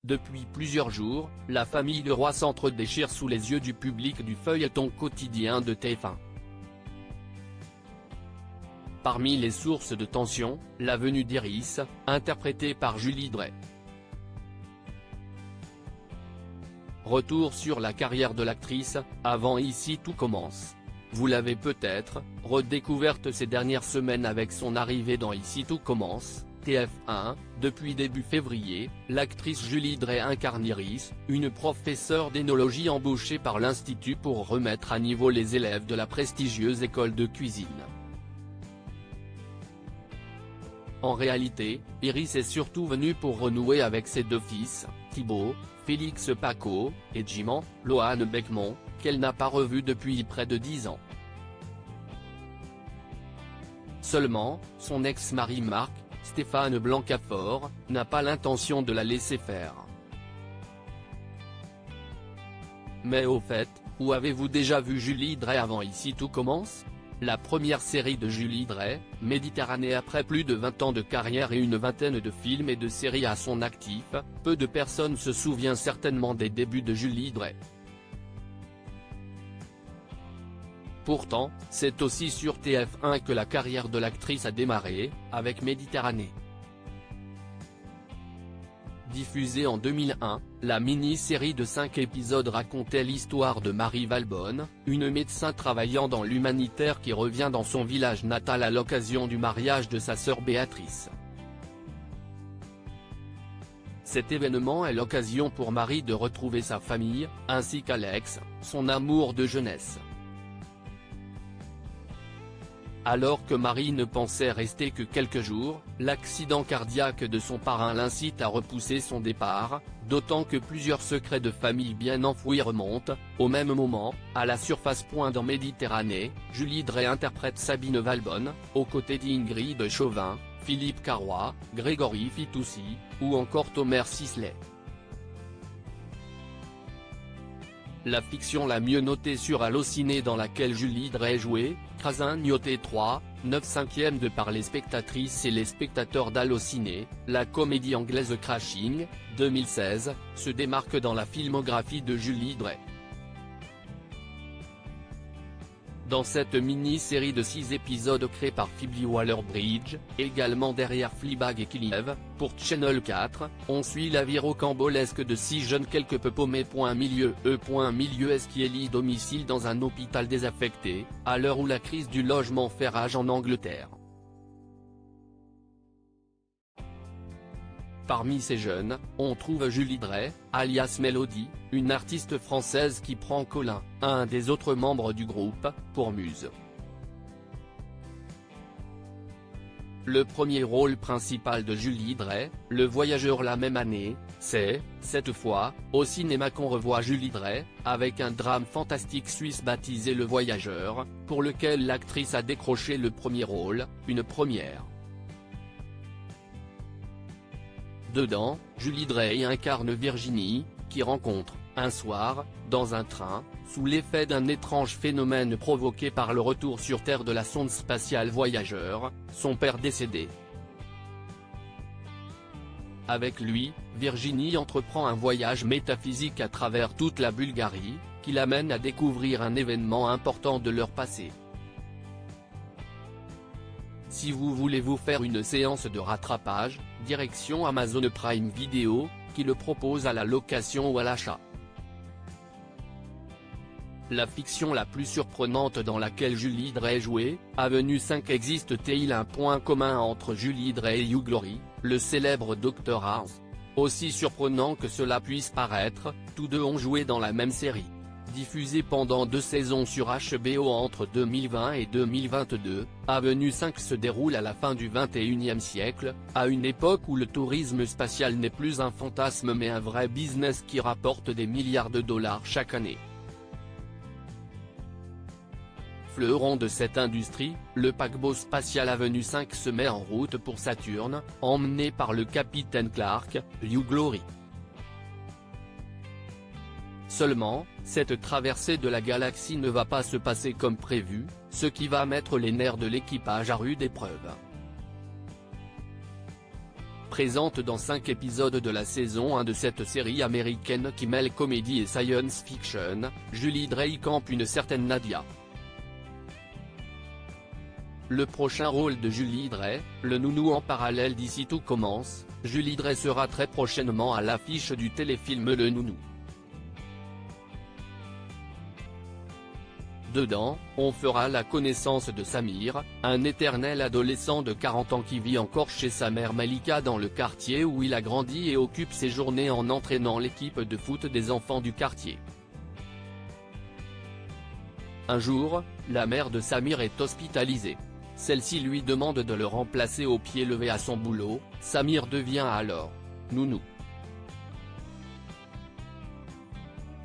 Depuis plusieurs jours, la famille Leroy s'entre-déchire sous les yeux du public du feuilleton quotidien de TF1. Parmi les sources de tension, la venue d'Iris, interprétée par Julie Drey. Retour sur la carrière de l'actrice, avant Ici tout commence. Vous l'avez peut-être redécouverte ces dernières semaines avec son arrivée dans Ici tout commence, TF1. Depuis début février, l'actrice Julie Drey incarne Iris, une professeure d'énologie embauchée par l'Institut pour remettre à niveau les élèves de la prestigieuse école de cuisine. En réalité, Iris est surtout venue pour renouer avec ses deux fils, Thibaut, Félix Paco, et Jiman, Loane Beckmont, qu'elle n'a pas revu depuis près de 10 ans. Seulement, son ex-mari Marc, Stéphane Blancafort, n'a pas l'intention de la laisser faire. Mais au fait, où avez-vous déjà vu Julie Drey avant Ici tout commence ? La première série de Julie Drey, Méditerranée. Après plus de 20 ans de carrière et une vingtaine de films et de séries à son actif, peu de personnes se souviennent certainement des débuts de Julie Drey. Pourtant, c'est aussi sur TF1 que la carrière de l'actrice a démarré, avec Méditerranée. Diffusée en 2001, la mini-série de 5 épisodes racontait l'histoire de Marie Valbonne, une médecin travaillant dans l'humanitaire qui revient dans son village natal à l'occasion du mariage de sa sœur Béatrice. Cet événement est l'occasion pour Marie de retrouver sa famille, ainsi qu'Alex, son amour de jeunesse. Alors que Marie ne pensait rester que quelques jours, l'accident cardiaque de son parrain l'incite à repousser son départ, d'autant que plusieurs secrets de famille bien enfouis remontent. Au même moment, à la surface. Dans Méditerranée, Julie Drey interprète Sabine Valbonne, aux côtés d'Ingrid Chauvin, Philippe Carrois, Grégory Fitoussi, ou encore Thomas Sisley. La fiction la mieux notée sur Allociné, dans laquelle Julie Drey jouait, Krasin noté 3,9 de par les spectatrices et les spectateurs d'Allociné, la comédie anglaise Crashing, 2016, se démarque dans la filmographie de Julie Drey. Dans cette mini-série de 6 épisodes créée par Phoebe Waller-Bridge, également derrière Fleabag et Killing, pour Channel 4, on suit la vie rocambolesque de 6 jeunes quelque peu paumés. Milieu qui élit domicile dans un hôpital désaffecté, à l'heure où la crise du logement fait rage en Angleterre. Parmi ces jeunes, on trouve Julie Drey, alias Mélodie, une artiste française qui prend Colin, un des autres membres du groupe, pour muse. Le premier rôle principal de Julie Drey, le voyageur. La même année, c'est, cette fois, au cinéma qu'on revoit Julie Drey, avec un drame fantastique suisse baptisé Le Voyageur, pour lequel l'actrice a décroché le premier rôle, une première. Dedans, Julie Drey incarne Virginie, qui rencontre, un soir, dans un train, sous l'effet d'un étrange phénomène provoqué par le retour sur Terre de la sonde spatiale Voyageur, son père décédé. Avec lui, Virginie entreprend un voyage métaphysique à travers toute la Bulgarie, qui l'amène à découvrir un événement important de leur passé. Si vous voulez vous faire une séance de rattrapage, direction Amazon Prime Video, qui le propose à la location ou à l'achat. La fiction la plus surprenante dans laquelle Julie Drey jouait, Avenue 5. Existe-t-il un point commun entre Julie Drey et Hugh Laurie, le célèbre Dr House? Aussi surprenant que cela puisse paraître, tous deux ont joué dans la même série. Diffusée pendant 2 saisons sur HBO entre 2020 et 2022, Avenue 5 se déroule à la fin du XXIe siècle, à une époque où le tourisme spatial n'est plus un fantasme mais un vrai business qui rapporte des milliards de dollars chaque année. Fleuron de cette industrie, le paquebot spatial Avenue 5 se met en route pour Saturne, emmené par le capitaine Clark, Hugh Laurie. Seulement, cette traversée de la galaxie ne va pas se passer comme prévu, ce qui va mettre les nerfs de l'équipage à rude épreuve. présente dans 5 épisodes de la saison 1 de cette série américaine qui mêle comédie et science-fiction. Julie Drey campe une certaine Nadia. Le prochain rôle de Julie Drey, le nounou en parallèle d'ici tout commence. Julie Drey sera très prochainement à l'affiche du téléfilm Le Nounou. Dedans, on fera la connaissance de Samir, un éternel adolescent de 40 ans qui vit encore chez sa mère Malika dans le quartier où il a grandi et occupe ses journées en entraînant l'équipe de foot des enfants du quartier. Un jour, la mère de Samir est hospitalisée. Celle-ci lui demande de le remplacer au pied levé à son boulot. Samir devient alors nounou.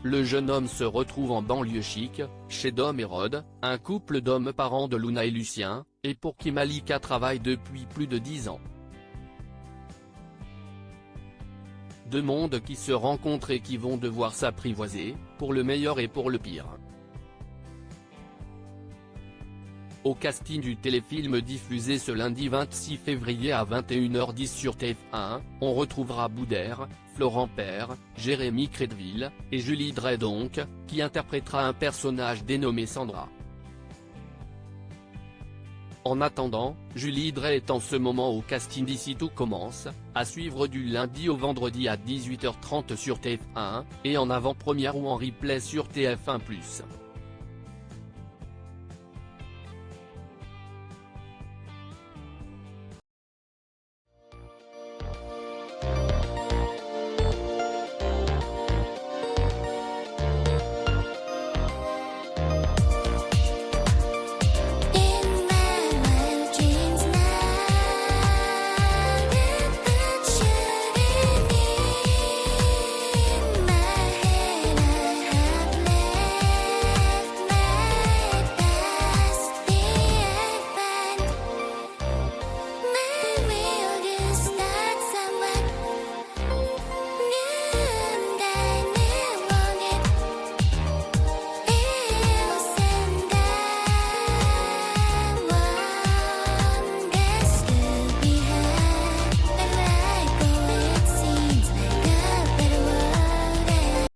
Le jeune homme se retrouve en banlieue chic, chez Dom et Rod, un couple d'hommes parents de Luna et Lucien, et pour qui Malika travaille depuis plus de 10 ans. Deux mondes qui se rencontrent et qui vont devoir s'apprivoiser, pour le meilleur et pour le pire. Au casting du téléfilm diffusé ce lundi 26 février à 21h10 sur TF1, on retrouvera Boudère, Florent Père, Jérémy Crédville, et Julie Drey donc, qui interprétera un personnage dénommé Sandra. En attendant, Julie Drey est en ce moment au casting d'ici tout commence, à suivre du lundi au vendredi à 18h30 sur TF1, et en avant-première ou en replay sur TF1+.